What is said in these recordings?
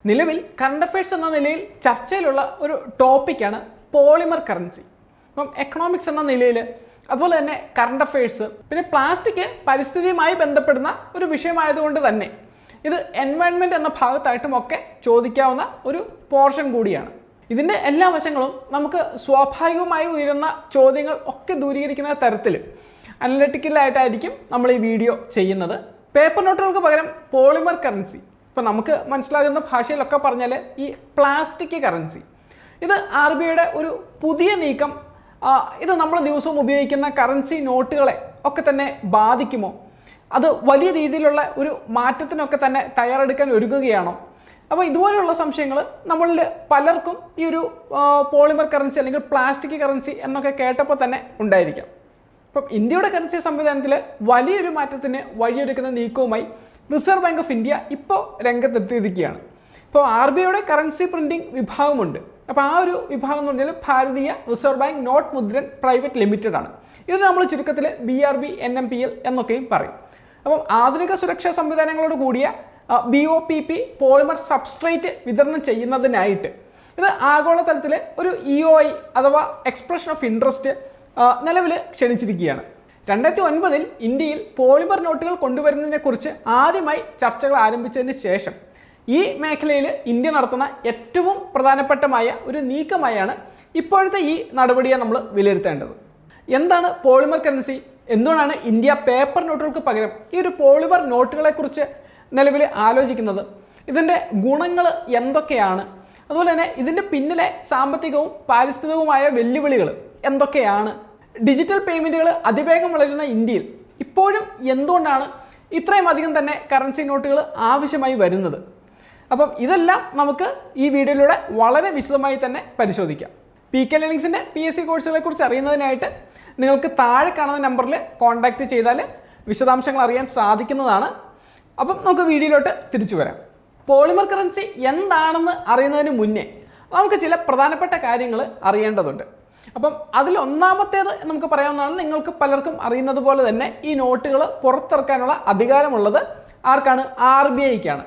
നിലവിൽ current affairs എന്ന നിലയിൽ ചർച്ചയിലുള്ള ഒരു ടോപ്പിക്കാണ് പോളിമർ കറൻസി. അപ്പം എക്കണോമിക്സ് എന്ന നിലയിൽ അതുപോലെ തന്നെ കറണ്ട് അഫയേഴ്സ് പിന്നെ പ്ലാസ്റ്റിക് പരിസ്ഥിതിയുമായി ബന്ധപ്പെടുന്ന ഒരു വിഷയമായതുകൊണ്ട് തന്നെ ഇത് എൻവയൺമെൻറ്റ് എന്ന ഭാഗത്തായിട്ടും ഒക്കെ ചോദിക്കാവുന്ന ഒരു പോർഷൻ കൂടിയാണ്. ഇതിൻ്റെ എല്ലാ വശങ്ങളും നമുക്ക് സ്വാഭാവികമായി ഉയരുന്ന ചോദ്യങ്ങൾ ഒക്കെ ദൂരീകരിക്കുന്ന തരത്തിൽ അനലിറ്റിക്കലായിട്ടായിരിക്കും നമ്മൾ ഈ വീഡിയോ ചെയ്യുന്നത്. പേപ്പർ നോട്ടുകൾക്ക് പകരം പോളിമർ കറൻസി, ഇപ്പം നമുക്ക് മനസ്സിലാകുന്ന ഭാഷയിലൊക്കെ പറഞ്ഞാൽ ഈ പ്ലാസ്റ്റിക് കറൻസി, ഇത് RBIയുടെ ഒരു പുതിയ നീക്കം ഇത് നമ്മൾ ദിവസവും ഉപയോഗിക്കുന്ന കറൻസി നോട്ടുകളെ ഒക്കെ തന്നെ ബാധിക്കുമോ? അത് വലിയ രീതിയിലുള്ള ഒരു മാറ്റത്തിനൊക്കെ തന്നെ തയ്യാറെടുക്കാൻ ഒരുങ്ങുകയാണോ? അപ്പോൾ ഇതുപോലെയുള്ള സംശയങ്ങൾ നമ്മളിൽ പലർക്കും ഈ ഒരു പോളിമർ കറൻസി അല്ലെങ്കിൽ പ്ലാസ്റ്റിക് കറൻസി എന്നൊക്കെ കേട്ടപ്പോൾ തന്നെ ഉണ്ടായിരിക്കാം. ഇപ്പം ഇന്ത്യയുടെ കറൻസി സംവിധാനത്തിൽ വലിയൊരു മാറ്റത്തിന് വഴിയൊരുക്കുന്ന നീക്കവുമായി റിസർവ് ബാങ്ക് ഓഫ് ഇന്ത്യ ഇപ്പോൾ രംഗത്തെത്തിയിരിക്കുകയാണ്. ഇപ്പോൾ RBIയുടെ കറൻസി പ്രിൻറ്റിംഗ് വിഭാഗമുണ്ട്. അപ്പോൾ ആ ഒരു വിഭാഗം എന്ന് പറഞ്ഞാൽ Bharatiya reserve bank note Mudran private limited ആണ്. ഇത് നമ്മൾ ചുരുക്കത്തിൽ BRB NMPL എന്നൊക്കെയും പറയും. അപ്പം ആധുനിക സുരക്ഷാ സംവിധാനങ്ങളോട് കൂടിയ BOPP പോളിമർ സബ്സ്ട്രേറ്റ് വിതരണം ചെയ്യുന്നതിനായിട്ട് ഇത് ആഗോളതലത്തിൽ ഒരു EOI അഥവാ എക്സ്പ്രഷൻ ഓഫ് ഇൻട്രസ്റ്റ് നിലവിൽ ക്ഷണിച്ചിരിക്കുകയാണ്. 2009 ഇന്ത്യയിൽ പോളിമർ നോട്ടുകൾ കൊണ്ടുവരുന്നതിനെക്കുറിച്ച് ആദ്യമായി ചർച്ചകൾ ആരംഭിച്ചതിന് ശേഷം ഈ മേഖലയിൽ ഇന്ത്യ നടത്തുന്ന ഏറ്റവും പ്രധാനപ്പെട്ടമായ ഒരു നീക്കമായാണ് ഇപ്പോഴത്തെ ഈ നടപടിയെ നമ്മൾ വിലയിരുത്തേണ്ടത്. എന്താണ് പോളിമർ കറൻസി? എന്തുകൊണ്ടാണ് ഇന്ത്യ പേപ്പർ നോട്ടുകൾക്ക് പകരം ഈ ഒരു പോളിമർ നോട്ടുകളെക്കുറിച്ച് നിലവിൽ ആലോചിക്കുന്നത്? ഇതിൻ്റെ ഗുണങ്ങൾ എന്തൊക്കെയാണ്? അതുപോലെ തന്നെ ഇതിൻ്റെ പിന്നിലെ സാമ്പത്തികവും പാരിസ്ഥിതികവുമായ വെല്ലുവിളികൾ എന്തൊക്കെയാണ്? ഡിജിറ്റൽ പേയ്മെൻറ്റുകൾ അതിവേഗം വളരുന്ന ഇന്ത്യയിൽ ഇപ്പോഴും എന്തുകൊണ്ടാണ് ഇത്രയും അധികം തന്നെ കറൻസി നോട്ടുകൾ ആവശ്യമായി വരുന്നത്? അപ്പം ഇതെല്ലാം നമുക്ക് ഈ വീഡിയോയിലൂടെ വളരെ വിശദമായി തന്നെ പരിശോധിക്കാം. PK ലേണിംഗ്സിൻ്റെ PSC കോഴ്സുകളെ കുറിച്ച് അറിയുന്നതിനായിട്ട് നിങ്ങൾക്ക് താഴെ കാണുന്ന നമ്പറിൽ കോൺടാക്റ്റ് ചെയ്താൽ വിശദാംശങ്ങൾ അറിയാൻ സാധിക്കുന്നതാണ്. അപ്പം നമുക്ക് വീഡിയോയിലോട്ട് തിരിച്ചു വരാം. പോളിമർ കറൻസി എന്താണെന്ന് അറിയുന്നതിന് മുന്നേ നമുക്ക് ചില പ്രധാനപ്പെട്ട കാര്യങ്ങൾ അറിയേണ്ടതുണ്ട്. അപ്പം അതിൽ ഒന്നാമത്തേത് നമുക്ക് പറയാവുന്നതാണ്, നിങ്ങൾക്ക് പലർക്കും അറിയുന്നത് പോലെ തന്നെ ഈ നോട്ടുകൾ പുറത്തിറക്കാനുള്ള അധികാരമുള്ളത് ആർക്കാണ്? RBIക്കാണ്.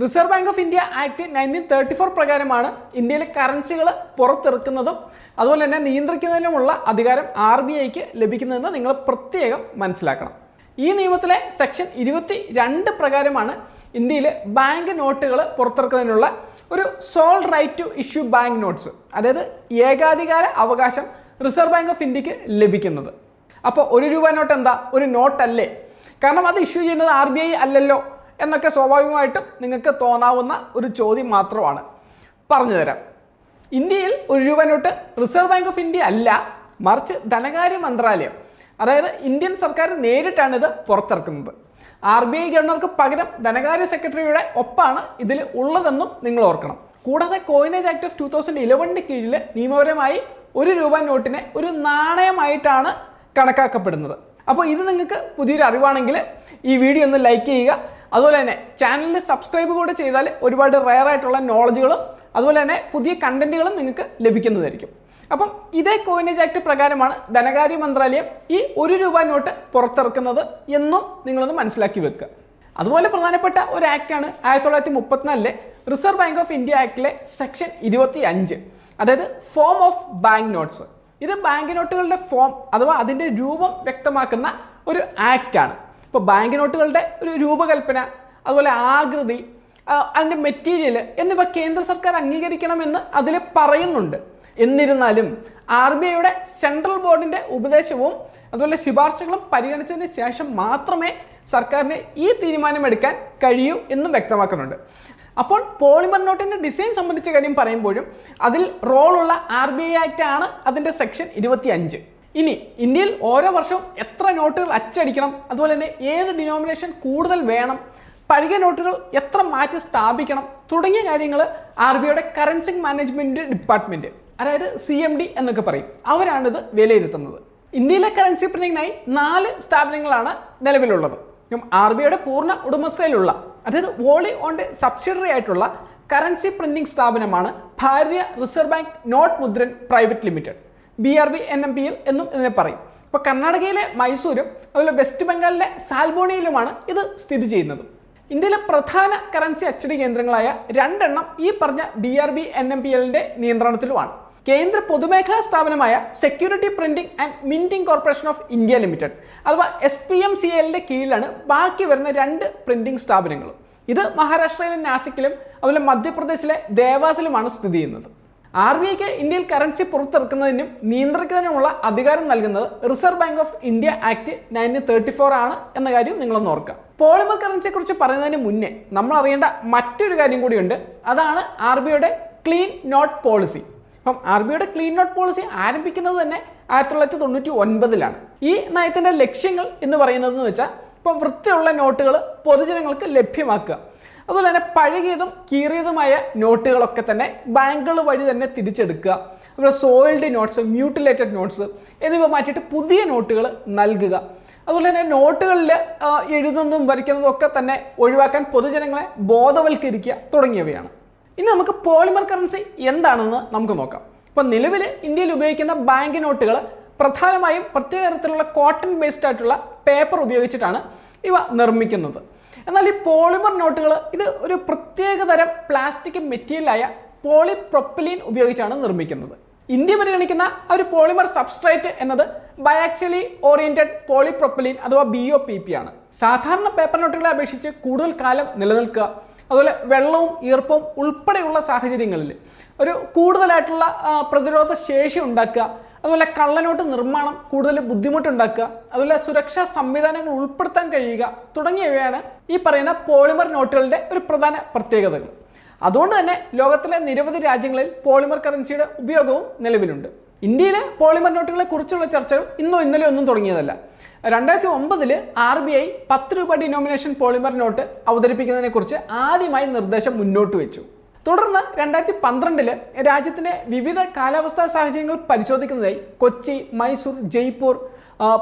Reserve bank of India act 1934 പ്രകാരമാണ് ഇന്ത്യയിലെ കറൻസികൾ പുറത്തിറക്കുന്നതും അതുപോലെ തന്നെ നിയന്ത്രിക്കുന്നതിനുമുള്ള അധികാരം RBIക്ക് ലഭിക്കുന്നതെന്ന് നിങ്ങൾ പ്രത്യേകം മനസ്സിലാക്കണം. ഈ നിയമത്തിലെ സെക്ഷൻ 22 പ്രകാരമാണ് ഇന്ത്യയിൽ ബാങ്ക് നോട്ടുകൾ പുറത്തിറക്കുന്നതിനുള്ള ഒരു sole right to issue bank notes, അതായത് ഏകാധികാര അവകാശം റിസർവ് ബാങ്ക് ഓഫ് ഇന്ത്യക്ക് ലഭിക്കുന്നത്. അപ്പോൾ ₹1 നോട്ട് എന്താ? ഒരു നോട്ടല്ലേ? കാരണം അത് ഇഷ്യൂ ചെയ്യുന്നത് RBI അല്ലല്ലോ എന്നൊക്കെ സ്വാഭാവികമായിട്ടും നിങ്ങൾക്ക് തോന്നാവുന്ന ഒരു ചോദ്യം മാത്രമാണ്. പറഞ്ഞു തരാം. ഇന്ത്യയിൽ ₹1 note reserve bank of India അല്ല, മറിച്ച് ധനകാര്യ മന്ത്രാലയം, അതായത് ഇന്ത്യൻ സർക്കാർ നേരിട്ടാണ് ഇത് പുറത്തിറക്കുന്നത്. RBI ഗവർണർക്ക് പകരം ധനകാര്യ സെക്രട്ടറിയുടെ ഒപ്പാണ് ഇതിൽ ഉള്ളതെന്നും നിങ്ങൾ ഓർക്കണം. കൂടാതെ കോയിനേജ് ആക്ട് ഓഫ് 2011 കീഴിൽ നിയമപരമായി ₹1 നോട്ടിനെ ഒരു നാണയമായിട്ടാണ് കണക്കാക്കപ്പെടുന്നത്. അപ്പോൾ ഇത് നിങ്ങൾക്ക് പുതിയൊരു അറിവാണെങ്കിൽ ഈ വീഡിയോ ഒന്ന് ലൈക്ക് ചെയ്യുക. അതുപോലെ തന്നെ ചാനലിൽ സബ്സ്ക്രൈബ് കൂടെ ചെയ്താൽ ഒരുപാട് റെയർ ആയിട്ടുള്ള നോളജുകളും അതുപോലെ തന്നെ പുതിയ കണ്ടന്റുകളും നിങ്ങൾക്ക് ലഭിക്കുന്നതായിരിക്കും. അപ്പം ഇതേ കോയിനേജ് ആക്ട് പ്രകാരമാണ് ധനകാര്യ മന്ത്രാലയം ഈ ₹1 നോട്ട് പുറത്തിറക്കുന്നത് എന്നും നിങ്ങളൊന്ന് മനസ്സിലാക്കി വെക്കുക. അതുപോലെ പ്രധാനപ്പെട്ട ഒരു ആക്റ്റാണ് 1934 റിസർവ് ബാങ്ക് ഓഫ് ഇന്ത്യ ആക്ടിലെ സെക്ഷൻ 25, അതായത് ഫോം ഓഫ് ബാങ്ക് നോട്ട്സ്. ഇത് ബാങ്ക് നോട്ടുകളുടെ ഫോം അഥവാ അതിൻ്റെ രൂപം വ്യക്തമാക്കുന്ന ഒരു ആക്റ്റാണ്. ഇപ്പോൾ ബാങ്ക് നോട്ടുകളുടെ ഒരു രൂപകൽപ്പന, അതുപോലെ ആകൃതി, അതിൻ്റെ മെറ്റീരിയൽ എന്നിവ കേന്ദ്ര സർക്കാർ അംഗീകരിക്കണമെന്ന് അതിൽ പറയുന്നുണ്ട്. എന്നിരുന്നാലും RBIയുടെ സെൻട്രൽ ബോർഡിൻ്റെ ഉപദേശവും അതുപോലെ ശുപാർശകളും പരിഗണിച്ചതിന് ശേഷം മാത്രമേ സർക്കാരിന് ഈ തീരുമാനമെടുക്കാൻ കഴിയൂ എന്നും വ്യക്തമാക്കുന്നുണ്ട്. അപ്പോൾ പോളിമർ നോട്ടിൻ്റെ ഡിസൈൻ സംബന്ധിച്ച കാര്യം പറയുമ്പോഴും അതിൽ റോളുള്ള RBI ആക്ട് ആണ് അതിൻ്റെ സെക്ഷൻ 25. ഇനി ഇന്ത്യയിൽ ഓരോ വർഷവും എത്ര നോട്ടുകൾ അച്ചടിക്കണം, അതുപോലെ തന്നെ ഏത് ഡിനോമിനേഷൻ കൂടുതൽ വേണം, പഴയ നോട്ടുകൾ എത്ര മാറ്റി സ്ഥാപിക്കണം തുടങ്ങിയ കാര്യങ്ങൾ RBIയുടെ കറൻസി മാനേജ്മെൻറ്റ് ഡിപ്പാർട്ട്മെൻറ്റ്, അതായത് CMD എന്നൊക്കെ പറയും, അവരാണിത് വിലയിരുത്തുന്നത്. ഇന്ത്യയിലെ കറൻസി പ്രിന്റിങ്ങിനായി 4 സ്ഥാപനങ്ങളാണ് നിലവിലുള്ളത്. RBIയുടെ പൂർണ്ണ ഉടമസ്ഥയിലുള്ള, അതായത് വോളി ഓൺഡ് സബ്സിഡറി ആയിട്ടുള്ള കറൻസി പ്രിന്റിംഗ് സ്ഥാപനമാണ് Bharatiya reserve bank note Mudran private limited, BRB NMPL എന്നും ഇതിനെ പറയും. ഇപ്പോൾ കർണാടകയിലെ മൈസൂരും അതുപോലെ വെസ്റ്റ് ബംഗാളിലെ സാൽബോണിയിലുമാണ് ഇത് സ്ഥിതി ചെയ്യുന്നത്. ഇന്ത്യയിലെ പ്രധാന കറൻസി അച്ചടി കേന്ദ്രങ്ങളായ രണ്ടെണ്ണം ഈ പറഞ്ഞ BRB NMPLന്റെ നിയന്ത്രണത്തിലുമാണ്. കേന്ദ്ര പൊതുമേഖലാ സ്ഥാപനമായ security printing and minting corporation of India limited അഥവാ SPMCLന്റെ കീഴിലാണ് ബാക്കി വരുന്ന രണ്ട് പ്രിന്റിംഗ് സ്ഥാപനങ്ങളും. ഇത് മഹാരാഷ്ട്രയിലെ നാസിക്കിലും അതുപോലെ മധ്യപ്രദേശിലെ ദേവാസിലുമാണ് സ്ഥിതി ചെയ്യുന്നത്. RBIക്ക് ഇന്ത്യയിൽ കറൻസി പുറത്തിറക്കുന്നതിനും നിയന്ത്രിക്കുന്നതിനുമുള്ള അധികാരം നൽകുന്നത് reserve bank of India act 1934 ആണ് എന്ന കാര്യം നിങ്ങളൊന്ന് ഓർക്കുക. പോളിമർ കറൻസിയെ കുറിച്ച് പറയുന്നതിന് മുന്നേ നമ്മൾ അറിയേണ്ട മറ്റൊരു കാര്യം കൂടിയുണ്ട്. അതാണ് RBIയുടെ ക്ലീൻ നോട്ട് പോളിസി. അപ്പം RBIയുടെ ക്ലീൻ നോട്ട് പോളിസി ആരംഭിക്കുന്നത് തന്നെ 1999 ഈ നയത്തിന്റെ ലക്ഷ്യങ്ങൾ എന്ന് പറയുന്നതെന്ന് വെച്ചാൽ ഇപ്പം വൃത്തിയുള്ള നോട്ടുകൾ പൊതുജനങ്ങൾക്ക് ലഭ്യമാക്കുക, അതുപോലെ തന്നെ പഴകിയതും കീറിയതുമായ നോട്ടുകളൊക്കെ തന്നെ ബാങ്കുകൾ വഴി തന്നെ തിരിച്ചെടുക്കുക, അതുപോലെ സോയിൽഡ് നോട്ട്സ്, മ്യൂട്ടിലേറ്റഡ് നോട്ട്സ് എന്നിവ മാറ്റിയിട്ട് പുതിയ നോട്ടുകൾ നൽകുക, അതുപോലെ തന്നെ നോട്ടുകളിൽ എഴുതുന്നതും വരയ്ക്കുന്നതും ഒക്കെ തന്നെ ഒഴിവാക്കാൻ പൊതുജനങ്ങളെ ബോധവൽക്കരിക്കുക തുടങ്ങിയവയാണ്. ഇനി നമുക്ക് പോളിമർ കറൻസി എന്താണെന്ന് നമുക്ക് നോക്കാം. ഇപ്പം നിലവിൽ ഇന്ത്യയിൽ ഉപയോഗിക്കുന്ന ബാങ്ക് നോട്ടുകൾ പ്രധാനമായും പ്രത്യേക തരത്തിലുള്ള കോട്ടൺ ബേസ്ഡ് ആയിട്ടുള്ള പേപ്പർ ഉപയോഗിച്ചിട്ടാണ് ഇവ നിർമ്മിക്കുന്നത്. എന്നാൽ ഈ പോളിമർ നോട്ടുകൾ ഇത് ഒരു പ്രത്യേക തരം പ്ലാസ്റ്റിക് മെറ്റീരിയലായ പോളിപ്രൊപ്പലീൻ ഉപയോഗിച്ചാണ് നിർമ്മിക്കുന്നത്. ഇന്ത്യ പരിഗണിക്കുന്ന ഒരു പോളിമർ സബ്സ്ട്രേറ്റ് എന്നത് ബയാക്ച്വലി ഓറിയന്റഡ് പോളിപ്രൊപ്പലീൻ അഥവാ BOPP ആണ്. സാധാരണ പേപ്പർ നോട്ടുകളെ അപേക്ഷിച്ച് കൂടുതൽ കാലം നിലനിൽക്കുക, അതുപോലെ വെള്ളവും ഈർപ്പവും ഉൾപ്പെടെയുള്ള സാഹചര്യങ്ങളിൽ ഒരു കൂടുതലായിട്ടുള്ള പ്രതിരോധ ശേഷി ഉണ്ടാക്കുക, അതുപോലെ കള്ളനോട്ട് നിർമ്മാണം കൂടുതൽ ബുദ്ധിമുട്ടുണ്ടാക്കുക, അതുപോലെ സുരക്ഷാ സംവിധാനങ്ങൾ ഉൾപ്പെടുത്താൻ കഴിയുക തുടങ്ങിയവയാണ് ഈ പറയുന്ന പോളിമർ നോട്ടുകളുടെ ഒരു പ്രധാന പ്രത്യേകതകൾ. അതുകൊണ്ട് തന്നെ ലോകത്തിലെ നിരവധി രാജ്യങ്ങളിൽ പോളിമർ കറൻസിയുടെ ഉപയോഗവും നിലവിലുണ്ട്. ഇന്ത്യയിലെ പോളിമർ നോട്ടുകളെ കുറിച്ചുള്ള ചർച്ചകൾ ഇന്നോ ഇന്നലെ ഒന്നും തുടങ്ങിയതല്ല. 2009 RBI 10 രൂപ ഡിനോമിനേഷൻ പോളിമർ നോട്ട് അവതരിപ്പിക്കുന്നതിനെ കുറിച്ച് ആദ്യമായി നിർദ്ദേശം മുന്നോട്ട് വെച്ചു. തുടർന്ന് 2012 രാജ്യത്തിന്റെ വിവിധ കാലാവസ്ഥാ സാഹചര്യങ്ങൾ പരിശോധിക്കുന്നതായി കൊച്ചി, മൈസൂർ, ജയ്പൂർ,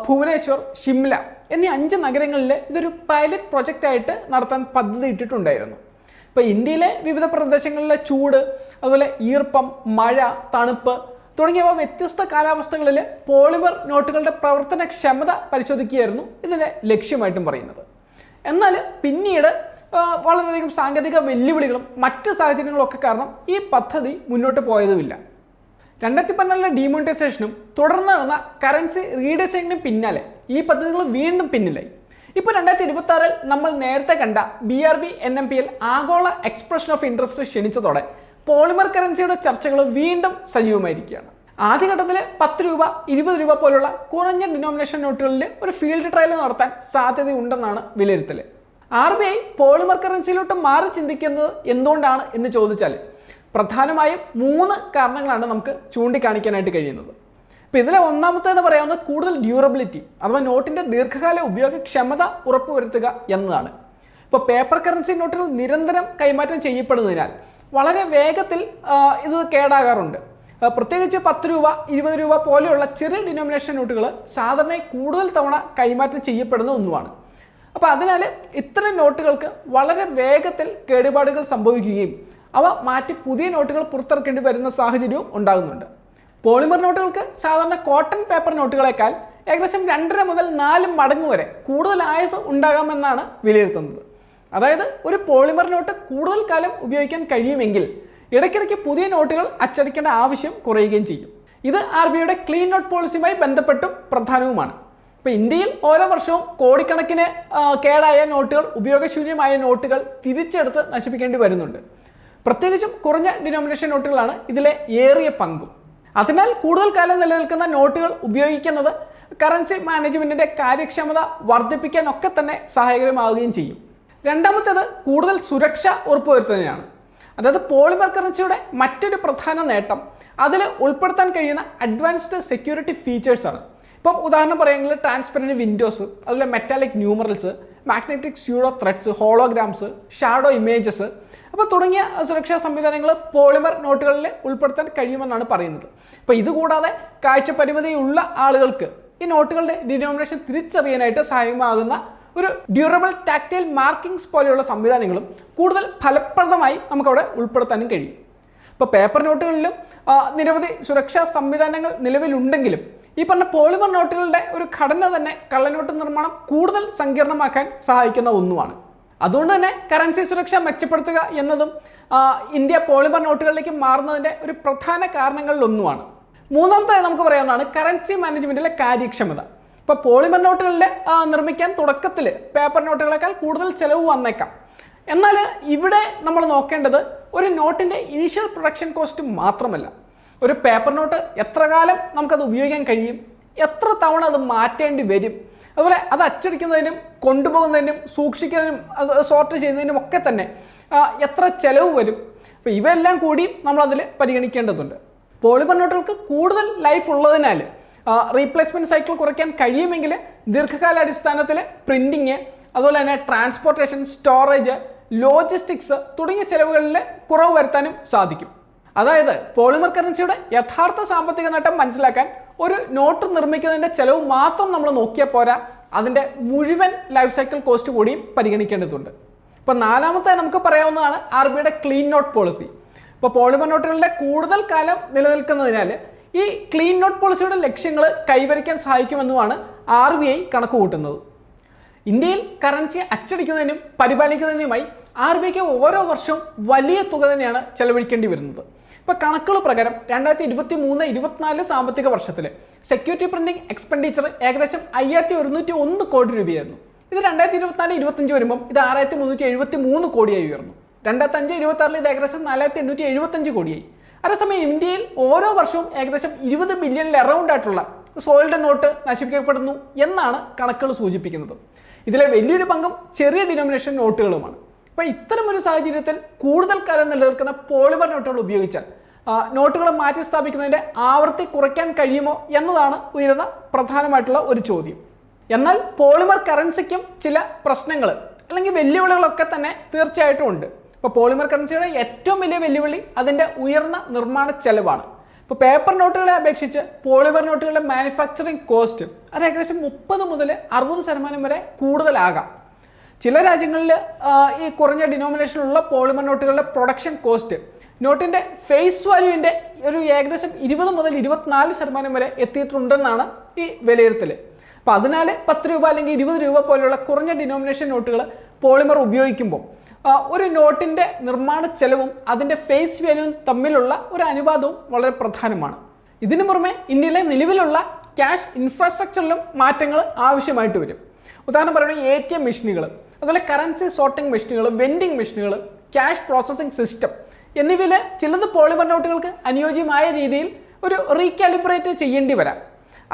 ഭുവനേശ്വർ, ഷിംല എന്നീ 5 നഗരങ്ങളിൽ ഇതൊരു പൈലറ്റ് പ്രൊജക്റ്റ് ആയിട്ട് നടത്താൻ പദ്ധതി ഇട്ടിട്ടുണ്ടായിരുന്നു. ഇപ്പോൾ ഇന്ത്യയിലെ വിവിധ പ്രദേശങ്ങളിലെ ചൂട്, അതുപോലെ ഈർപ്പം, മഴ, തണുപ്പ് തുടങ്ങിയവ വ്യത്യസ്ത കാലാവസ്ഥകളിൽ പോളിമർ നോട്ടുകളുടെ പ്രവർത്തനക്ഷമത പരിശോധിക്കുകയായിരുന്നു ഇതിൻ്റെ ലക്ഷ്യമായിട്ടും പറയുന്നത്. എന്നാൽ പിന്നീട് വളരെയധികം സാങ്കേതിക വെല്ലുവിളികളും മറ്റ് സാഹചര്യങ്ങളും ഒക്കെ കാരണം ഈ പദ്ധതി മുന്നോട്ട് പോയതുമില്ല. 2012 ഡിമോണിറ്റൈസേഷനും തുടർന്ന് നടന്ന കറൻസി റീഡിസൈനിനും പിന്നാലെ ഈ പദ്ധതികൾ വീണ്ടും പിന്നിലായി. ഇപ്പോൾ 2026 നമ്മൾ നേരത്തെ കണ്ട BRB NMPL ആഗോള എക്സ്പ്രഷൻ ഓഫ് ഇൻട്രസ്റ്റ് ക്ഷണിച്ചതോടെ പോളിമർ കറൻസിയുടെ ചർച്ചകൾ വീണ്ടും സജീവമായിരിക്കുകയാണ്. ആദ്യഘട്ടത്തിൽ 10 രൂപ, 20 രൂപ പോലുള്ള കുറഞ്ഞ ഡിനോമിനേഷൻ നോട്ടുകളിൽ ഒരു ഫീൽഡ് ട്രയൽ നടത്താൻ സാധ്യതയുണ്ടെന്നാണ് വിലയിരുത്തൽ. RBI പോളിമർ കറൻസിയിലോട്ട് മാറി ചിന്തിക്കുന്നത് എന്തുകൊണ്ടാണ് എന്ന് ചോദിച്ചാൽ പ്രധാനമായും 3 കാരണങ്ങളാണ് നമുക്ക് ചൂണ്ടിക്കാണിക്കാനായിട്ട് കഴിയുന്നത്. ഇപ്പോൾ ഇതിലെ ഒന്നാമത്തേന്ന് പറയാവുന്നത് കൂടുതൽ ഡ്യൂറബിലിറ്റി അഥവാ നോട്ടിൻ്റെ ദീർഘകാല ഉപയോഗക്ഷമത ഉറപ്പുവരുത്തുക എന്നതാണ്. ഇപ്പോൾ പേപ്പർ കറൻസി നോട്ടുകൾ നിരന്തരം കൈമാറ്റം ചെയ്യപ്പെടുന്നതിനാൽ വളരെ വേഗത്തിൽ ഇത് കേടാകാറുണ്ട്. പ്രത്യേകിച്ച് 10 രൂപ, 20 രൂപ പോലെയുള്ള ചെറിയ ഡിനോമിനേഷൻ നോട്ടുകൾ സാധാരണയായി കൂടുതൽ തവണ കൈമാറ്റം ചെയ്യപ്പെടുന്ന ഒന്നുമാണ്. അപ്പോൾ അതിനാൽ ഇത്തരം നോട്ടുകൾക്ക് വളരെ വേഗത്തിൽ കേടുപാടുകൾ സംഭവിക്കുകയും അവ മാറ്റി പുതിയ നോട്ടുകൾ പുറത്തിറക്കേണ്ടി വരുന്ന സാഹചര്യവും ഉണ്ടാകുന്നുണ്ട്. പോളിമർ നോട്ടുകൾക്ക് സാധാരണ കോട്ടൺ പേപ്പർ നോട്ടുകളേക്കാൾ ഏകദേശം 2.5 മുതൽ 4 മടങ്ങ് വരെ കൂടുതൽ ആയുസ് ഉണ്ടാകാമെന്നാണ് വിലയിരുത്തുന്നത്. അതായത് ഒരു പോളിമർ നോട്ട് കൂടുതൽ കാലം ഉപയോഗിക്കാൻ കഴിയുമെങ്കിൽ ഇടയ്ക്കിടയ്ക്ക് പുതിയ നോട്ടുകൾ അച്ചടിക്കേണ്ട ആവശ്യം കുറയുകയും ചെയ്യും. ഇത് RBIയുടെ ക്ലീൻ നോട്ട് പോളിസിയുമായി ബന്ധപ്പെട്ടും പ്രധാനവുമാണ്. ഇപ്പോൾ ഇന്ത്യയിൽ ഓരോ വർഷവും കോടിക്കണക്കിന് കേടായ നോട്ടുകൾ, ഉപയോഗശൂന്യമായ നോട്ടുകൾ തിരിച്ചെടുത്ത് നശിപ്പിക്കേണ്ടി വരുന്നുണ്ട്. പ്രത്യേകിച്ചും കുറഞ്ഞ ഡിനോമിനേഷൻ നോട്ടുകളാണ് ഇതിലെ ഏറിയ പങ്കും. അതിനാൽ കൂടുതൽ കാലം നിലനിൽക്കുന്ന നോട്ടുകൾ ഉപയോഗിക്കുന്നത് കറൻസി മാനേജ്മെന്റിന്റെ കാര്യക്ഷമത വർദ്ധിപ്പിക്കാനൊക്കെ തന്നെ സഹായകരമാവുകയും ചെയ്യും. രണ്ടാമത്തേത് കൂടുതൽ സുരക്ഷ ഉറപ്പുവരുത്തുന്നതിനാണ്. അതായത് പോളിമർ കറൻസിയുടെ മറ്റൊരു പ്രധാന നേട്ടം അതിൽ ഉൾപ്പെടുത്താൻ കഴിയുന്ന അഡ്വാൻസ്ഡ് സെക്യൂരിറ്റി ഫീച്ചേഴ്സാണ്. ഇപ്പം ഉദാഹരണം പറയുകയാണെങ്കിൽ ട്രാൻസ്പെറൻറ്റ് വിൻഡോസ്, അതുപോലെ metallic numerals, magnetic pseudo threads, holograms, shadow images അപ്പോൾ തുടങ്ങിയ സുരക്ഷാ സംവിധാനങ്ങൾ പോളിമർ നോട്ടുകളിൽ ഉൾപ്പെടുത്താൻ കഴിയുമെന്നാണ് പറയുന്നത്. അപ്പോൾ ഇതുകൂടാതെ കാഴ്ചപരിമിതിയുള്ള ആളുകൾക്ക് ഈ നോട്ടുകളുടെ ഡിനോമിനേഷൻ തിരിച്ചറിയാനായിട്ട് സഹായമാകുന്ന ഒരു ഡ്യൂറബിൾ ടാക്ടൈൽ മാർക്കിങ്സ് പോലെയുള്ള സംവിധാനങ്ങളും കൂടുതൽ ഫലപ്രദമായി നമുക്കവിടെ ഉൾപ്പെടുത്താനും കഴിയും. ഇപ്പോൾ പേപ്പർ നോട്ടുകളിലും നിരവധി സുരക്ഷാ സംവിധാനങ്ങൾ നിലവിലുണ്ടെങ്കിലും ഈ പറഞ്ഞ പോളിമർ നോട്ടുകളുടെ ഒരു ഘടന തന്നെ കള്ളനോട്ട് നിർമ്മാണം കൂടുതൽ സങ്കീർണമാക്കാൻ സഹായിക്കുന്ന ഒന്നുമാണ്. അതുകൊണ്ട് തന്നെ കറൻസി സുരക്ഷ മെച്ചപ്പെടുത്തുക എന്നതും ഇന്ത്യ പോളിമർ നോട്ടുകളിലേക്ക് മാറുന്നതിൻ്റെ ഒരു പ്രധാന കാരണങ്ങളിലൊന്നുമാണ്. മൂന്നാമതായി നമുക്ക് പറയാവുന്നതാണ് കറൻസി മാനേജ്മെന്റിലെ കാര്യക്ഷമത. ഇപ്പോൾ പോളിമർ നോട്ടുകളിൽ നിർമ്മിക്കാൻ തുടക്കത്തിൽ പേപ്പർ നോട്ടുകളേക്കാൾ കൂടുതൽ ചിലവ് വന്നേക്കാം. എന്നാൽ ഇവിടെ നമ്മൾ നോക്കേണ്ടത് ഒരു നോട്ടിൻ്റെ ഇനീഷ്യൽ പ്രൊഡക്ഷൻ കോസ്റ്റ് മാത്രമല്ല, ഒരു പേപ്പർ നോട്ട് എത്ര കാലം നമുക്കത് ഉപയോഗിക്കാൻ കഴിയും, എത്ര തവണ അത് മാറ്റേണ്ടി വരും, അതുപോലെ അത് അച്ചടിക്കുന്നതിനും കൊണ്ടുപോകുന്നതിനും സൂക്ഷിക്കുന്നതിനും അത് സോർട്ട് ചെയ്യുന്നതിനും ഒക്കെ തന്നെ എത്ര ചിലവ് വരും. അപ്പോൾ ഇവയെല്ലാം കൂടി നമ്മളതിൽ പരിഗണിക്കേണ്ടതുണ്ട്. പോളിമർ നോട്ടുകൾക്ക് കൂടുതൽ ലൈഫ് ഉള്ളതിനാൽ റീപ്ലേസ്മെൻറ്റ് സൈക്കിൾ കുറയ്ക്കാൻ കഴിയുമെങ്കിൽ ദീർഘകാലാടിസ്ഥാനത്തിൽ പ്രിൻറ്റിങ്, അതുപോലെ തന്നെ ട്രാൻസ്പോർട്ടേഷൻ, സ്റ്റോറേജ്, ലോജിസ്റ്റിക്സ് തുടങ്ങിയ ചിലവുകളിൽ കുറവ് വരുത്താനും സാധിക്കും. അതായത് പോളിമർ കറൻസിയുടെ യഥാർത്ഥ സാമ്പത്തിക നേട്ടം മനസ്സിലാക്കാൻ ഒരു നോട്ട് നിർമ്മിക്കുന്നതിൻ്റെ ചിലവ് മാത്രം നമ്മൾ നോക്കിയാൽ പോരാ, അതിൻ്റെ മുഴുവൻ ലൈഫ് സൈക്കിൾ കോസ്റ്റ് കൂടിയും പരിഗണിക്കേണ്ടതുണ്ട്. ഇപ്പോൾ നാലാമത്തെ നമുക്ക് പറയാവുന്നതാണ് RBIയുടെ ക്ലീൻ നോട്ട് പോളിസി. ഇപ്പോൾ പോളിമർ നോട്ടുകളുടെ കൂടുതൽ കാലം നിലനിൽക്കുന്നതിനാൽ ഈ ക്ലീൻ നോട്ട് പോളിസിയുടെ ലക്ഷ്യങ്ങൾ കൈവരിക്കാൻ സഹായിക്കുമെന്നുമാണ് RBI കണക്ക് കൂട്ടുന്നത്. ഇന്ത്യയിൽ കറൻസി അച്ചടിക്കുന്നതിനും പരിപാലിക്കുന്നതിനുമായി RBIക്ക് ഓരോ വർഷവും വലിയ തുക തന്നെയാണ് ചെലവഴിക്കേണ്ടി വരുന്നത്. ഇപ്പോൾ കണക്കുകൾ പ്രകാരം 2023-24 സാമ്പത്തിക വർഷത്തിൽ സെക്യൂരിറ്റി പ്രിന്റിംഗ് എക്സ്പെൻഡിച്ചർ ഏകദേശം 5101 കോടി രൂപയായിരുന്നു. ഇത് 2024-25 വരുമ്പം ഇത് 6373 കോടിയായി ഉയർന്നു. 2025-26 ഇത് ഏകദേശം 4875 കോടിയായി. അതേസമയം ഇന്ത്യയിൽ ഓരോ വർഷവും ഏകദേശം 20 ബില്യണിൽ അറൗണ്ട് ആയിട്ടുള്ള സോൾഡ് നോട്ട് നശിപ്പിക്കപ്പെടുന്നു എന്നാണ് കണക്കുകൾ സൂചിപ്പിക്കുന്നത്. ഇതിലെ വലിയൊരു പങ്കും ചെറിയ ഡിനോമിനേഷൻ നോട്ടുകളുമാണ്. അപ്പോൾ ഇത്തരമൊരു സാഹചര്യത്തിൽ കൂടുതൽ കാലം നിലനിൽക്കുന്ന പോളിമർ നോട്ടുകൾ ഉപയോഗിച്ചാൽ നോട്ടുകൾ മാറ്റി സ്ഥാപിക്കുന്നതിൻ്റെ ആവൃത്തി കുറയ്ക്കാൻ കഴിയുമോ എന്നതാണ് ഉയരുന്ന പ്രധാനമായിട്ടുള്ള ഒരു ചോദ്യം. എന്നാൽ പോളിമർ കറൻസിക്കും ചില പ്രശ്നങ്ങൾ അല്ലെങ്കിൽ വെല്ലുവിളികളൊക്കെ തന്നെ തീർച്ചയായിട്ടും ഉണ്ട്. ഇപ്പോൾ പോളിമർ കറൻസിയുടെ ഏറ്റവും വലിയ വെല്ലുവിളി അതിൻ്റെ ഉയർന്ന നിർമ്മാണ ചെലവാണ്. ഇപ്പോൾ പേപ്പർ നോട്ടുകളെ അപേക്ഷിച്ച് പോളിമർ നോട്ടുകളുടെ മാനുഫാക്ചറിങ് കോസ്റ്റ് അത് ഏകദേശം 30 മുതൽ 60% വരെ കൂടുതലാകാം. ചില രാജ്യങ്ങളിൽ ഈ കുറഞ്ഞ ഡിനോമിനേഷനിലുള്ള പോളിമർ നോട്ടുകളുടെ പ്രൊഡക്ഷൻ കോസ്റ്റ് നോട്ടിൻ്റെ ഫേസ് വാല്യൂവിൻ്റെ ഒരു ഏകദേശം 20 മുതൽ 24% വരെ എത്തിയിട്ടുണ്ടെന്നാണ് ഈ വിലയിരുത്തൽ. അപ്പോൾ അതിനാൽ 10 രൂപ അല്ലെങ്കിൽ 20 രൂപ പോലെയുള്ള കുറഞ്ഞ ഡിനോമിനേഷൻ നോട്ടുകൾ പോളിമർ ഉപയോഗിക്കുമ്പോൾ ഒരു നോട്ടിൻ്റെ നിർമ്മാണ ചെലവും അതിൻ്റെ ഫേസ് വാല്യൂവും തമ്മിലുള്ള ഒരു അനുപാതവും വളരെ പ്രധാനമാണ്. ഇതിനു പുറമെ ഇന്ത്യയിലെ നിലവിലുള്ള ക്യാഷ് ഇൻഫ്രാസ്ട്രക്ചറിലും മാറ്റങ്ങൾ ആവശ്യമായിട്ട് വരും. ഉദാഹരണം പറയുന്നത് ATM മെഷീനുകൾ, അതുപോലെ കറൻസി സോർട്ടിംഗ് മെഷീനുകൾ, വെൻഡിങ് മെഷീനുകൾ, ക്യാഷ് പ്രോസസ്സിംഗ് സിസ്റ്റം എന്നിവയിൽ ചിലത് പോളിമർ നോട്ടുകൾക്ക് അനുയോജ്യമായ രീതിയിൽ ഒരു റീകാലിബ്രേറ്റ് ചെയ്യേണ്ടി വരാം.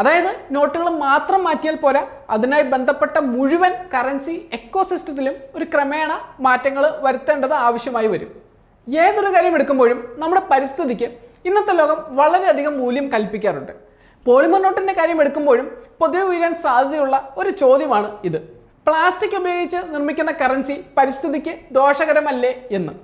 അതായത് നോട്ടുകൾ മാത്രം മാറ്റിയാൽ പോരാ, അതിനായി ബന്ധപ്പെട്ട മുഴുവൻ കറൻസി എക്കോസിസ്റ്റത്തിലും ഒരു ക്രമേണ മാറ്റങ്ങൾ വരുത്തേണ്ടത് ആവശ്യമായി വരും. ഏതൊരു കാര്യം എടുക്കുമ്പോഴും നമ്മുടെ പരിസ്ഥിതിക്ക് ഇന്നത്തെ ലോകം വളരെയധികം മൂല്യം കൽപ്പിക്കാറുണ്ട്. പോളിമർ നോട്ടിൻ്റെ കാര്യം എടുക്കുമ്പോഴും പൊതുവെ ഉയരാൻ സാധ്യതയുള്ള ഒരു ചോദ്യമാണ് ഇത്. പ്ലാസ്റ്റിക് ഉപയോഗിച്ച് നിർമ്മിക്കുന്ന കറൻസി പരിസ്ഥിതിക്ക് ദോഷകരമല്ലേ എന്ന്.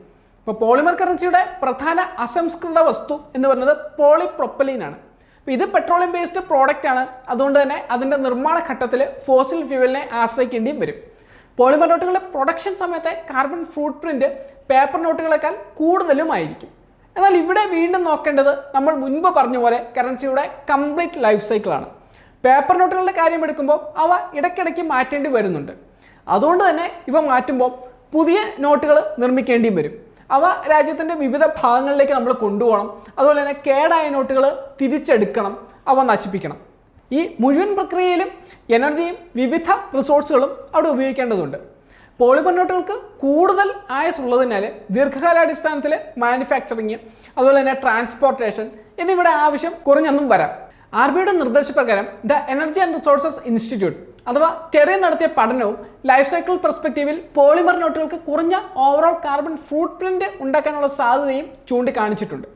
ഇപ്പോൾ പോളിമർ കറൻസിയുടെ പ്രധാന അസംസ്കൃത വസ്തു എന്ന് പറയുന്നത് പോളിപ്രൊപ്പലീനാണ്. അപ്പോൾ ഇത് പെട്രോളിയം ബേസ്ഡ് പ്രോഡക്റ്റ് ആണ്. അതുകൊണ്ട് തന്നെ അതിൻ്റെ നിർമ്മാണ ഘട്ടത്തിൽ ഫോസിൽ ഫ്യൂവലിനെ ആശ്രയിക്കേണ്ടിയും വരും. പോളിമർ നോട്ടുകളുടെ പ്രൊഡക്ഷൻ സമയത്തെ കാർബൺ ഫുട് പ്രിന്റ് പേപ്പർ നോട്ടുകളെക്കാൾ കൂടുതലുമായിരിക്കും. എന്നാൽ ഇവിടെ വീണ്ടും നോക്കേണ്ടത് നമ്മൾ മുൻപ് പറഞ്ഞ പോലെ കറൻസിയുടെ കംപ്ലീറ്റ് ലൈഫ് സൈക്കിളാണ്. പേപ്പർ നോട്ടുകളുടെ കാര്യം എടുക്കുമ്പോൾ അവ ഇടയ്ക്കിടയ്ക്ക് മാറ്റേണ്ടി വരുന്നുണ്ട്. അതുകൊണ്ട് തന്നെ ഇവ മാറ്റുമ്പോൾ പുതിയ നോട്ടുകൾ നിർമ്മിക്കേണ്ടിയും വരും. അവ രാജ്യത്തിൻ്റെ വിവിധ ഭാഗങ്ങളിലേക്ക് നമ്മൾ കൊണ്ടുപോകണം. അതുപോലെ തന്നെ കേടായ നോട്ടുകൾ തിരിച്ചെടുക്കണം, അവ നശിപ്പിക്കണം. ഈ മുഴുവൻ പ്രക്രിയയിലും എനർജിയും വിവിധ റിസോഴ്സുകളും അവിടെ ഉപയോഗിക്കേണ്ടതുണ്ട്. പോളിമർ നോട്ടുകൾക്ക് കൂടുതൽ ആയുസുള്ളതിനാൽ ദീർഘകാലാടിസ്ഥാനത്തിൽ മാനുഫാക്ചറിങ്, അതുപോലെ തന്നെ ട്രാൻസ്പോർട്ടേഷൻ എന്നിവയുടെ ആവശ്യം കുറഞ്ഞൊന്നും വരാം. RBIയുടെ നിർദ്ദേശപ്രകാരം the energy and resources institute അഥവാ ടെറി നടത്തിയ പഠനവും ലൈഫ് സൈക്കിൾ പെർസ്പെക്റ്റീവിൽ പോളിമർ നോട്ടുകൾക്ക് കുറഞ്ഞ ഓവറോൾ കാർബൺ ഫുട് പ്രിന്റ് ഉണ്ടാക്കാനുള്ള സാധ്യതയും ചൂണ്ടിക്കാണിച്ചിട്ടുണ്ട്.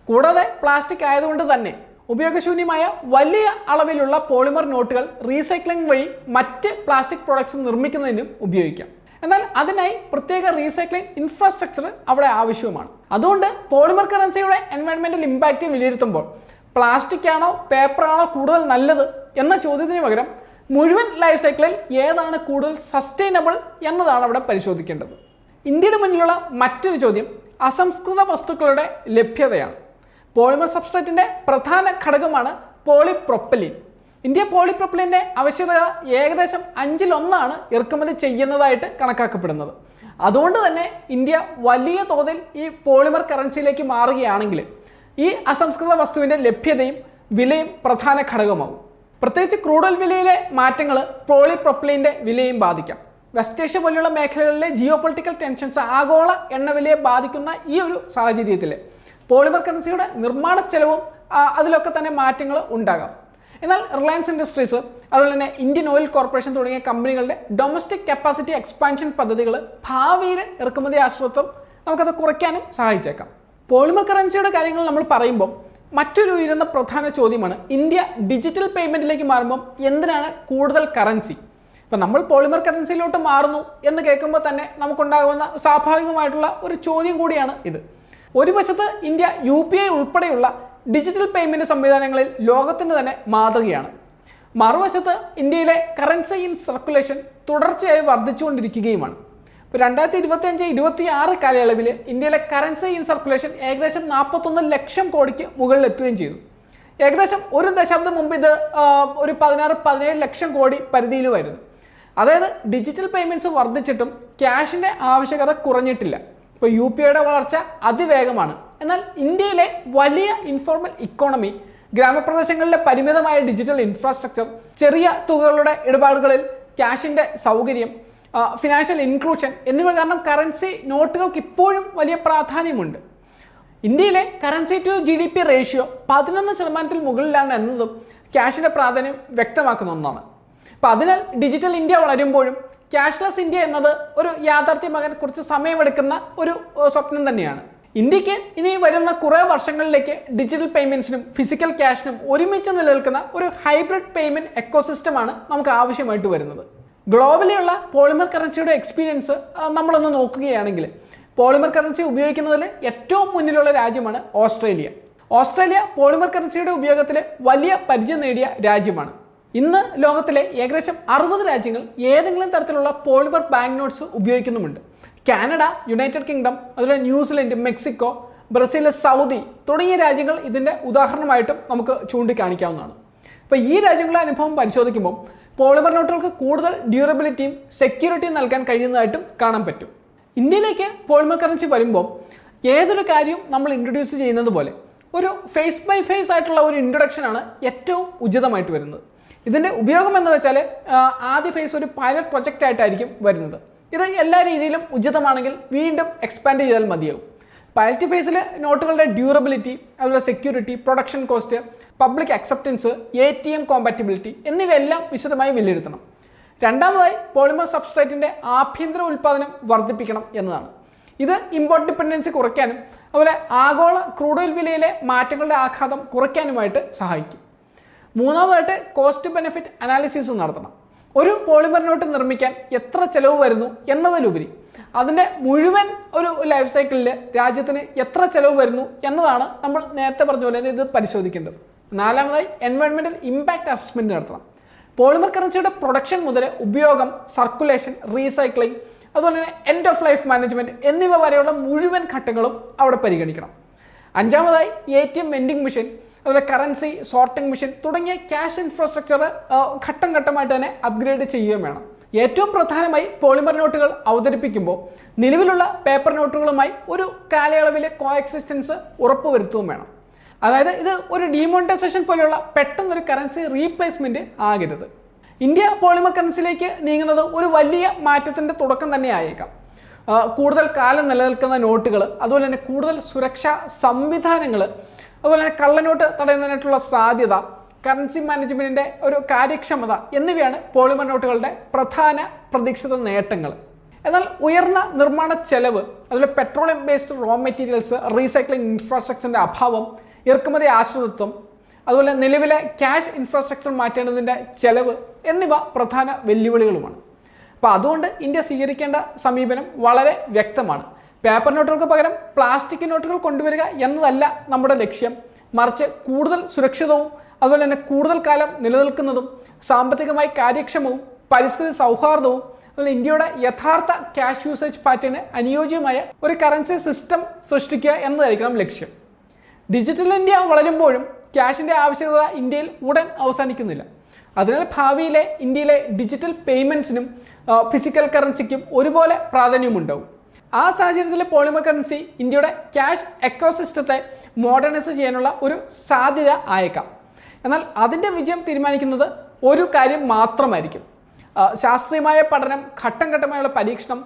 കൂടാതെ പ്ലാസ്റ്റിക് ആയതുകൊണ്ട് തന്നെ ഉപയോഗശൂന്യമായ വലിയ അളവിലുള്ള പോളിമർ നോട്ടുകൾ റീസൈക്ലിംഗ് വഴി മറ്റ് പ്ലാസ്റ്റിക് പ്രോഡക്ട്സ് നിർമ്മിക്കുന്നതിനും ഉപയോഗിക്കാം. എന്നാൽ അതിനായി പ്രത്യേക റീസൈക്ലിംഗ് ഇൻഫ്രാസ്ട്രക്ചർ അവിടെ ആവശ്യവുമാണ്. അതുകൊണ്ട് പോളിമർ കറൻസിയുടെ എൻവയോൺമെന്റൽ ഇമ്പാക്റ്റ് വിലയിരുത്തുമ്പോൾ പ്ലാസ്റ്റിക് ആണോ പേപ്പർ ആണോ കൂടുതൽ നല്ലത് എന്ന ചോദ്യത്തിന് പകരം മുഴുവൻ ലൈഫ് സൈക്കിളിൽ ഏതാണ് കൂടുതൽ സസ്റ്റൈനബിൾ എന്നതാണ് അവിടെ പരിശോധിക്കേണ്ടത്. ഇന്ത്യയുടെ മുന്നിലുള്ള മറ്റൊരു ചോദ്യം അസംസ്കൃത വസ്തുക്കളുടെ ലഭ്യതയാണ്. പോളിമർ സബ്സ്ട്രേറ്റിൻ്റെ പ്രധാന ഘടകമാണ് പോളിപ്രൊപ്പലീൻ. ഇന്ത്യ പോളിപ്രൊപ്പിലിൻ്റെ ആവശ്യകത ഏകദേശം 1/5 ഇറക്കുമതി ചെയ്യുന്നതായിട്ട് കണക്കാക്കപ്പെടുന്നത്. അതുകൊണ്ട് തന്നെ ഇന്ത്യ വലിയ തോതിൽ ഈ പോളിമർ കറൻസിയിലേക്ക് മാറുകയാണെങ്കിൽ ഈ അസംസ്കൃത വസ്തുവിൻ്റെ ലഭ്യതയും വിലയും പ്രധാന ഘടകമാകും. പ്രത്യേകിച്ച് ക്രൂഡ് ഓയിൽ വിലയിലെ മാറ്റങ്ങൾ പോളിപ്രൊപ്പിലിൻ്റെ വിലയും ബാധിക്കാം. വെസ്റ്റ് ഏഷ്യ പോലെയുള്ള മേഖലകളിലെ ജിയോ പൊളിറ്റിക്കൽ ടെൻഷൻസ് ആഗോള എണ്ണവിലയെ ബാധിക്കുന്ന ഈ ഒരു സാഹചര്യത്തിൽ പോളിമർ കറൻസിയുടെ നിർമ്മാണ ചെലവും അതിലൊക്കെ തന്നെ മാറ്റങ്ങൾ ഉണ്ടാകാം. എന്നാൽ റിലയൻസ് ഇൻഡസ്ട്രീസ് അതുപോലെ തന്നെ ഇന്ത്യൻ ഓയിൽ കോർപ്പറേഷൻ തുടങ്ങിയ കമ്പനികളുടെ ഡൊമസ്റ്റിക് കപ്പാസിറ്റി എക്സ്പാൻഷൻ പദ്ധതികൾ ഭാവിയിൽ ഇറക്കുമതി ആശ്രിതത്വം നമുക്കത് കുറയ്ക്കാനും സഹായിച്ചേക്കാം. പോളിമർ കറൻസിയുടെ കാര്യങ്ങൾ നമ്മൾ പറയുമ്പോൾ മറ്റൊരു ഉയരുന്ന പ്രധാന ചോദ്യമാണ് ഇന്ത്യ ഡിജിറ്റൽ പേയ്മെൻറ്റിലേക്ക് മാറുമ്പം എന്തിനാണ് കൂടുതൽ കറൻസി? ഇപ്പം നമ്മൾ പോളിമർ കറൻസിയിലോട്ട് മാറുന്നു എന്ന് കേൾക്കുമ്പോൾ തന്നെ നമുക്കുണ്ടാകുന്ന സ്വാഭാവികമായിട്ടുള്ള ഒരു ചോദ്യം കൂടിയാണ് ഇത്. ഒരു വശത്ത് ഇന്ത്യ UPI ഉൾപ്പെടെയുള്ള ഡിജിറ്റൽ പേയ്മെൻറ്റ് സംവിധാനങ്ങളിൽ ലോകത്തിന് തന്നെ മാതൃകയാണ്. മറുവശത്ത് ഇന്ത്യയിലെ കറൻസി ഇൻ സർക്കുലേഷൻ തുടർച്ചയായി വർദ്ധിച്ചുകൊണ്ടിരിക്കുകയുമാണ്. ഇപ്പോൾ 2025-26 കാലയളവിൽ ഇന്ത്യയിലെ കറൻസി ഇൻ സർക്കുലേഷൻ ഏകദേശം 41 ലക്ഷം കോടിക്ക് മുകളിലെത്തുകയും ചെയ്തു. ഏകദേശം ഒരു ദശാബ്ദം മുമ്പ് ഇത് ഒരു 16-17 ലക്ഷം കോടി പരിധിയിലുമായിരുന്നു. അതായത് ഡിജിറ്റൽ പേയ്മെൻറ്റ്സ് വർദ്ധിച്ചിട്ടും ക്യാഷിൻ്റെ ആവശ്യകത കുറഞ്ഞിട്ടില്ല. ഇപ്പോൾ UPIയുടെ വളർച്ച അതിവേഗമാണ്. എന്നാൽ ഇന്ത്യയിലെ വലിയ ഇൻഫോർമൽ ഇക്കോണമി, ഗ്രാമപ്രദേശങ്ങളിലെ പരിമിതമായ ഡിജിറ്റൽ ഇൻഫ്രാസ്ട്രക്ചർ, ചെറിയ തുകകളുടെ ഇടപാടുകളിൽ ക്യാഷിൻ്റെ സൗകര്യം, ഫിനാൻഷ്യൽ ഇൻക്ലൂഷൻ എന്നിവ കാരണം കറൻസി നോട്ടുകൾക്ക് ഇപ്പോഴും വലിയ പ്രാധാന്യമുണ്ട്. ഇന്ത്യയിലെ കറൻസി ടു GDP റേഷ്യോ 11% മുകളിലാണ് എന്നതും ക്യാഷിൻ്റെ പ്രാധാന്യം വ്യക്തമാക്കുന്ന ഒന്നാണ്. അപ്പം അതിനാൽ ഡിജിറ്റൽ ഇന്ത്യ വളരുമ്പോഴും ക്യാഷ്ലെസ് ഇന്ത്യ എന്നത് ഒരു യാഥാർത്ഥ്യമാകാൻ കുറച്ച് സമയമെടുക്കുന്ന ഒരു സ്വപ്നം തന്നെയാണ്. ഇന്ത്യക്ക് ഇനി വരുന്ന കുറേ വർഷങ്ങളിലേക്ക് ഡിജിറ്റൽ പേയ്മെൻറ്റ്സിനും ഫിസിക്കൽ ക്യാഷിനും ഒരുമിച്ച് നിലനിൽക്കുന്ന ഒരു ഹൈബ്രിഡ് പേയ്മെൻറ്റ് എക്കോസിസ്റ്റമാണ് നമുക്ക് ആവശ്യമായിട്ട് വരുന്നത്. ഗ്ലോബലിയുള്ള പോളിമർ കറൻസിയുടെ എക്സ്പീരിയൻസ് നമ്മളൊന്ന് നോക്കുകയാണെങ്കിൽ പോളിമർ കറൻസി ഉപയോഗിക്കുന്നതിൽ ഏറ്റവും മുന്നിലുള്ള രാജ്യമാണ് ഓസ്ട്രേലിയ. ഓസ്ട്രേലിയ പോളിമർ കറൻസിയുടെ ഉപയോഗത്തിൽ വലിയ പരിചയം നേടിയ രാജ്യമാണ്. ഇന്ന് ലോകത്തിലെ ഏകദേശം 60 രാജ്യങ്ങൾ ഏതെങ്കിലും തരത്തിലുള്ള പോളിമർ ബാങ്ക് നോട്ട്സ് ഉപയോഗിക്കുന്നുമുണ്ട്. കാനഡ, യുണൈറ്റഡ് കിങ്ഡം, അതുപോലെ ന്യൂസിലൻഡ്, മെക്സിക്കോ, ബ്രസീൽ, സൗദി തുടങ്ങിയ രാജ്യങ്ങൾ ഇതിൻ്റെ ഉദാഹരണമായിട്ടും നമുക്ക് ചൂണ്ടിക്കാണിക്കാവുന്നതാണ്. അപ്പോൾ ഈ രാജ്യങ്ങളുടെ അനുഭവം പരിശോധിക്കുമ്പോൾ പോളിമർ നോട്ടുകൾക്ക് കൂടുതൽ ഡ്യൂറബിലിറ്റിയും സെക്യൂരിറ്റിയും നൽകാൻ കഴിയുന്നതായിട്ടും കാണാൻ പറ്റും. ഇന്ത്യയിലേക്ക് പോളിമർ കറൻസി വരുമ്പോൾ ഏതൊരു കാര്യവും നമ്മൾ ഇൻട്രൊഡ്യൂസ് ചെയ്യുന്നത് പോലെ ഒരു ഫേസ് ബൈ ഫേസ് ആയിട്ടുള്ള ഒരു ഇൻട്രൊഡക്ഷനാണ് ഏറ്റവും ഉചിതമായിട്ട് വരുന്നത്. ഇതിൻ്റെ ഉപയോഗം എന്ന് വെച്ചാൽ ആദ്യ ഫേസ് ഒരു പൈലറ്റ് പ്രൊജക്റ്റ് ആയിട്ടായിരിക്കും വരുന്നത്. ഇത് എല്ലാ രീതിയിലും ഉചിതമാണെങ്കിൽ വീണ്ടും എക്സ്പാൻഡ് ചെയ്താൽ മതിയാവും. പൈലറ്റ് ഫേസിൽ നോട്ടുകളുടെ ഡ്യൂറബിലിറ്റി, അതുപോലെ security, production cost, public acceptance, ATM compatibility എന്നിവയെല്ലാം വിശദമായി വിലയിരുത്തണം. രണ്ടാമതായി പോളിമർ സബ്സ്ട്രേറ്റിൻ്റെ ആഭ്യന്തര ഉൽപ്പാദനം വർദ്ധിപ്പിക്കണം എന്നതാണ്. ഇത് ഇമ്പോർട്ട് ഡിപ്പെൻഡൻസി കുറയ്ക്കാനും അതുപോലെ ആഗോള ക്രൂഡ് ഓയിൽ വിലയിലെ മാറ്റങ്ങളുടെ ആഘാതം കുറയ്ക്കാനുമായിട്ട് സഹായിക്കും. മൂന്നാമതായിട്ട് കോസ്റ്റ് ബെനിഫിറ്റ് അനാലിസിസ് നടത്തണം. ഒരു പോളിമർ നോട്ട് നിർമ്മിക്കാൻ എത്ര ചിലവ് വരുന്നു എന്നതിലുപരി അതിൻ്റെ മുഴുവൻ ഒരു ലൈഫ് സൈക്കിളിൽ രാജ്യത്തിന് എത്ര ചിലവ് വരുന്നു എന്നതാണ് നമ്മൾ നേരത്തെ പറഞ്ഞ പോലെ ഇത് പരിശോധിക്കേണ്ടത്. നാലാമതായി എൻവയോൺമെൻറ്റൽ ഇമ്പാക്റ്റ് അസസ്മെൻറ്റ് നടത്തണം. പോളിമർ കറൻസിയുടെ പ്രൊഡക്ഷൻ മുതൽ ഉപയോഗം, സർക്കുലേഷൻ, റീസൈക്ലിംഗ്, അതുപോലെ തന്നെ എൻഡ് ഓഫ് ലൈഫ് മാനേജ്മെൻറ്റ് എന്നിവ വരെയുള്ള മുഴുവൻ ഘട്ടങ്ങളും അവിടെ പരിഗണിക്കണം. അഞ്ചാമതായി ATM വെൻഡിങ് മെഷീൻ, അതുപോലെ കറൻസി സോർട്ടിംഗ് മെഷീൻ തുടങ്ങിയ ക്യാഷ് ഇൻഫ്രാസ്ട്രക്ചർ ഘട്ടം ഘട്ടമായിട്ട് തന്നെ അപ്ഗ്രേഡ് ചെയ്യുകയും വേണം. ഏറ്റവും പ്രധാനമായി പോളിമർ നോട്ടുകൾ അവതരിപ്പിക്കുമ്പോൾ നിലവിലുള്ള പേപ്പർ നോട്ടുകളുമായി ഒരു കാലയളവിലെ കോഎക്സിസ്റ്റൻസ് ഉറപ്പുവരുത്തുകയും വേണം. അതായത് ഇത് ഒരു ഡീമോണിറ്റൈസേഷൻ പോലെയുള്ള പെട്ടെന്നൊരു കറൻസി റീപ്ലേസ്മെൻറ്റ് ആകരുത്. ഇന്ത്യ പോളിമർ കറൻസിയിലേക്ക് നീങ്ങുന്നത് ഒരു വലിയ മാറ്റത്തിൻ്റെ തുടക്കം തന്നെ ആയേക്കാം. കൂടുതൽ കാലം നിലനിൽക്കുന്ന നോട്ടുകൾ, അതുപോലെ തന്നെ കൂടുതൽ സുരക്ഷാ സംവിധാനങ്ങൾ, അതുപോലെ തന്നെ കള്ളനോട്ട് തടയുന്നതിനായിട്ടുള്ള സാധ്യത, കറൻസി മാനേജ്മെൻറ്റിൻ്റെ ഒരു കാര്യക്ഷമത എന്നിവയാണ് പോളിമർ നോട്ടുകളുടെ പ്രധാന പ്രതീക്ഷിത നേട്ടങ്ങൾ. എന്നാൽ ഉയർന്ന നിർമ്മാണ ചെലവ്, അതുപോലെ petroleum based raw materials, recycling ഇൻഫ്രാസ്ട്രക്ചറിൻ്റെ അഭാവം, ഇറക്കുമതി ആശ്രിതത്വം, അതുപോലെ നിലവിലെ ക്യാഷ് ഇൻഫ്രാസ്ട്രക്ചർ മാറ്റേണ്ടതിൻ്റെ ചെലവ് എന്നിവ പ്രധാന വെല്ലുവിളികളുമാണ്. അപ്പോൾ അതുകൊണ്ട് ഇന്ത്യ സ്വീകരിക്കേണ്ട സമീപനം വളരെ വ്യക്തമാണ്. പേപ്പർ നോട്ടുകൾക്ക് പകരം പ്ലാസ്റ്റിക് നോട്ടുകൾ കൊണ്ടുവരിക എന്നതല്ല നമ്മുടെ ലക്ഷ്യം. മറിച്ച് കൂടുതൽ സുരക്ഷിതവും അതുപോലെ തന്നെ കൂടുതൽ കാലം നിലനിൽക്കുന്നതും സാമ്പത്തികമായി കാര്യക്ഷമവും പരിസ്ഥിതി സൗഹാർദ്ദവും അതുപോലെ ഇന്ത്യയുടെ യഥാർത്ഥ ക്യാഷ് യൂസേജ് പാറ്റേണിന് അനുയോജ്യമായ ഒരു കറൻസി സിസ്റ്റം സൃഷ്ടിക്കുക എന്നതായിരിക്കണം ലക്ഷ്യം. ഡിജിറ്റൽ ഇന്ത്യ വളരുമ്പോഴും ക്യാഷിൻ്റെ ആവശ്യകത ഇന്ത്യയിൽ ഉടൻ അവസാനിക്കുന്നില്ല. അതിനാൽ ഭാവിയിലെ ഇന്ത്യയിലെ ഡിജിറ്റൽ പേയ്മെൻറ്റ്സിനും ഫിസിക്കൽ കറൻസിക്കും ഒരുപോലെ പ്രാധാന്യമുണ്ടാവും. ആ സാഹചര്യത്തിൽ പോളിമർ കറൻസി ഇന്ത്യയുടെ ക്യാഷ് എക്കോസിസ്റ്റത്തെ മോഡേണൈസ് ചെയ്യാനുള്ള ഒരു സാധ്യത ആയേക്കാം. എന്നാൽ അതിൻ്റെ വിജയം തീരുമാനിക്കുന്നത് ഒരു കാര്യം മാത്രമായിരിക്കും. ശാസ്ത്രീയമായ പഠനം, ഘട്ടം ഘട്ടമായുള്ള പരീക്ഷണം,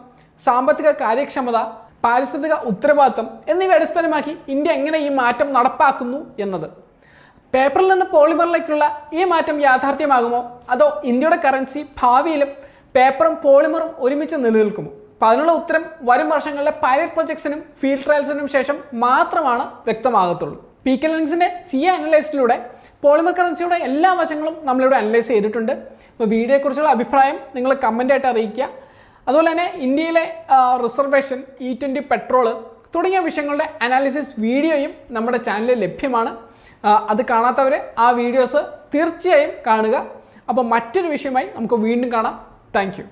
സാമ്പത്തിക കാര്യക്ഷമത, പാരിസ്ഥിതിക ഉത്തരവാദിത്തം എന്നിവ അടിസ്ഥാനമാക്കി ഇന്ത്യ എങ്ങനെ ഈ മാറ്റം നടപ്പാക്കുന്നു എന്നത്. പേപ്പറിൽ നിന്ന് പോളിമറിലേക്കുള്ള ഈ മാറ്റം യാഥാർത്ഥ്യമാകുമോ, അതോ ഇന്ത്യയുടെ കറൻസി ഭാവിയിലും പേപ്പറും പോളിമറും ഒരുമിച്ച് നിലനിൽക്കുമോ? അപ്പോൾ അതിനുള്ള ഉത്തരം വരും വർഷങ്ങളിലെ പൈലറ്റ് പ്രൊജക്ട്സിനും ഫീൽഡ് ട്രയൽസിനും ശേഷം മാത്രമാണ് വ്യക്തമാകത്തുള്ളൂ. PK ലിങ്ക്സിൻ്റെ CA അനലൈസിലൂടെ പോളിമർ കറൻസിയുടെ എല്ലാ വശങ്ങളും നമ്മളിവിടെ അനലൈസ് ചെയ്തിട്ടുണ്ട്. അപ്പോൾ വീഡിയോയെക്കുറിച്ചുള്ള അഭിപ്രായം നിങ്ങൾ കമൻ്റായിട്ട് അറിയിക്കുക. അതുപോലെ തന്നെ ഇന്ത്യയിലെ റിസർവേഷൻ, E20 പെട്രോൾ തുടങ്ങിയ വിഷയങ്ങളുടെ അനാലിസിസ് വീഡിയോയും നമ്മുടെ ചാനലിൽ ലഭ്യമാണ്. അത് കാണാത്തവർ ആ വീഡിയോസ് തീർച്ചയായും കാണുക. അപ്പോൾ മറ്റൊരു വിഷയമായി നമുക്ക് വീണ്ടും കാണാം. Thank you.